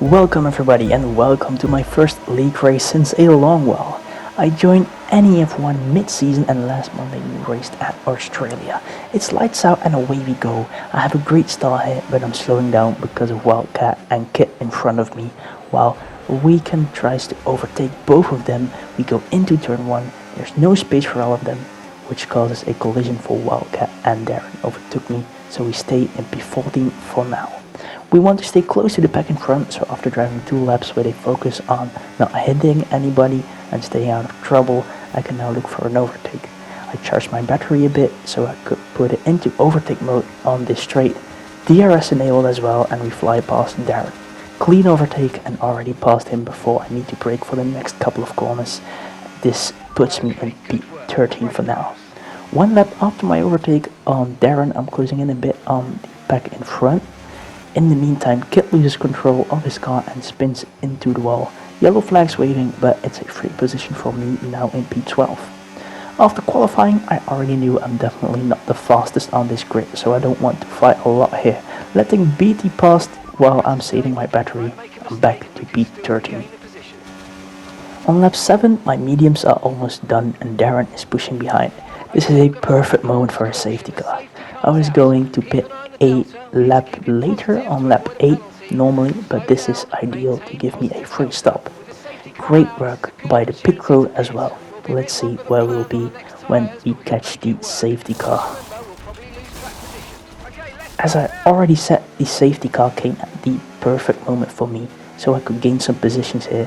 Welcome everybody and welcome to my first league race since a long while. I joined NEF1 mid-season and last Monday we raced at Australia. It's lights out and away we go. I have a great start here but I'm slowing down because of Wildcat and Kit in front of me. While Weekend tries to overtake both of them, we go into turn 1, there's no space for all of them, which causes a collision for Wildcat and Darren overtook me, so we stay in P14 for now. We want to stay close to the pack in front, so after driving 2 laps where they focus on not hitting anybody and staying out of trouble, I can now look for an overtake. I charged my battery a bit so I could put it into overtake mode on this straight. DRS enabled as well and we fly past Darren. Clean overtake and already passed him before I need to brake for the next couple of corners. This puts me in P13 for now. 1 lap after my overtake on Darren, I'm closing in a bit on the pack in front. In the meantime, Kit loses control of his car and spins into the wall. Yellow flags waving, but it's a free position for me now in P12. After qualifying, I already knew I'm definitely not the fastest on this grid, so I don't want to fight a lot here. Letting BT past while I'm saving my battery, I'm back to P13. On lap 7, my mediums are almost done and Darren is pushing behind. This is a perfect moment for a safety car. I was going to pit a lap later on lap 8 normally, but this is ideal to give me a free stop. Great work by the pit crew as well. Let's see where we'll be when we catch the safety car. As I already said, the safety car came at the perfect moment for me, so I could gain some positions here.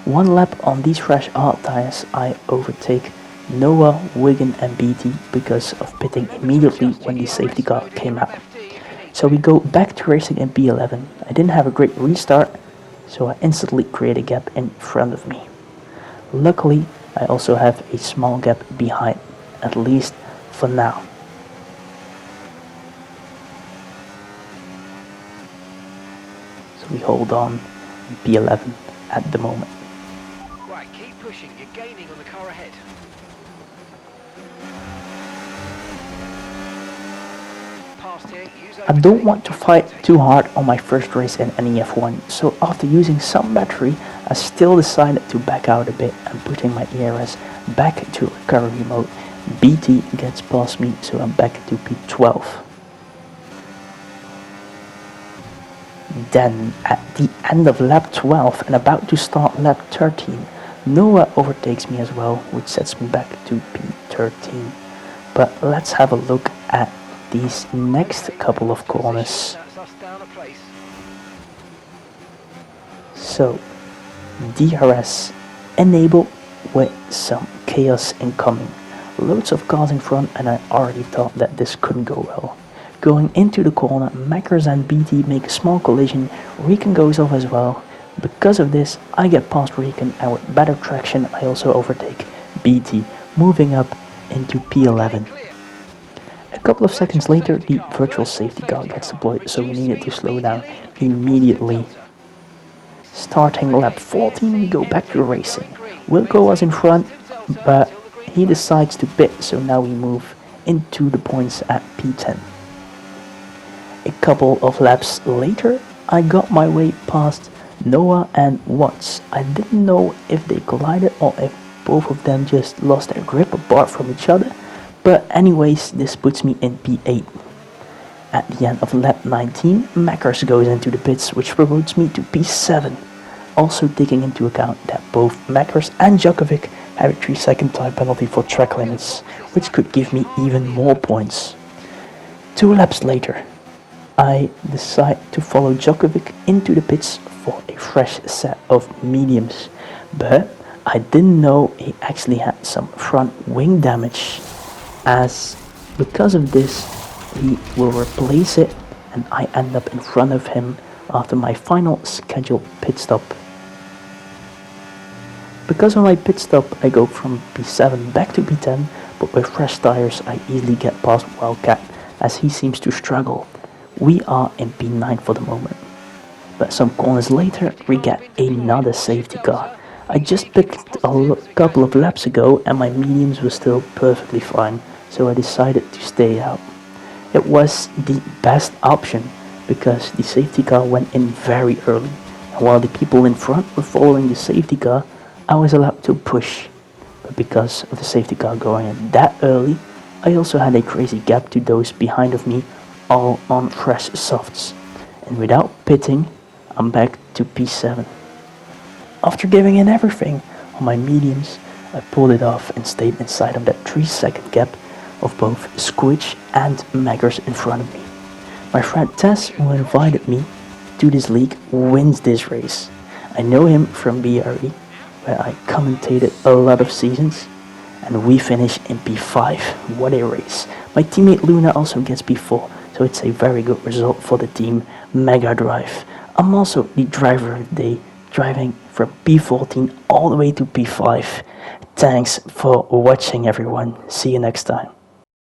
1 lap on these fresh hard tires, I overtake NuEra, Wigan and BT because of pitting immediately when the safety car came out. So we go back to racing in P11. I didn't have a great restart, so I instantly create a gap in front of me. Luckily, I also have a small gap behind, at least for now. So we hold on in P11 at the moment. Right, keep pushing, you're gaining on the car ahead. I don't want to fight too hard on my first race in NEF1, so after using some battery, I still decided to back out a bit and putting my ERS back to recovery mode. BT gets past me, so I'm back to P12. Then, at the end of lap 12 and about to start lap 13, NuEra overtakes me as well, which sets me back to P13. But let's have a look at these next couple of corners. So, DRS enabled with some chaos incoming. Loads of cars in front and I already thought that this couldn't go well. Going into the corner, Mackers and BT make a small collision, Recon goes off as well. Because of this, I get past Recon and with better traction I also overtake BT, moving up into P11. A couple of seconds later, the virtual safety car gets deployed, so we needed to slow down immediately. Starting lap 14, we go back to racing. Wilco was in front, but he decides to pit, so now we move into the points at P10. A couple of laps later, I got my way past NuEra and Watts. I didn't know if they collided or if both of them just lost their grip apart from each other. But anyways, this puts me in P8. At the end of lap 19, Mackers goes into the pits, which promotes me to P7. Also taking into account that both Mackers and Djokovic have a 3-second time penalty for track limits, which could give me even more points. 2 laps later, I decide to follow Djokovic into the pits for a fresh set of mediums. But I didn't know he actually had some front wing damage, as because of this he will replace it and I end up in front of him after my final scheduled pit stop. Because of my pit stop I go from P7 back to P10, but with fresh tires I easily get past Wildcat as he seems to struggle. We are in P9 for the moment. But some corners later we get another safety car. I just picked a couple of laps ago and my mediums were still perfectly fine, so I decided to stay out. It was the best option because the safety car went in very early. While the people in front were following the safety car, I was allowed to push. But because of the safety car going in that early, I also had a crazy gap to those behind of me, all on fresh softs. And without pitting, I'm back to P7. After giving in everything on my mediums, I pulled it off and stayed inside of that 3-second gap of both Squitch and Maggers in front of me. My friend Tess, who invited me to this league, wins this race. I know him from BRE, where I commentated a lot of seasons, and we finish in P5. What a race. My teammate Luna also gets P4, so it's a very good result for the team Mega Drive. I'm also the driver of the day, driving from P14 all the way to P5. Thanks for watching, everyone. See you next time.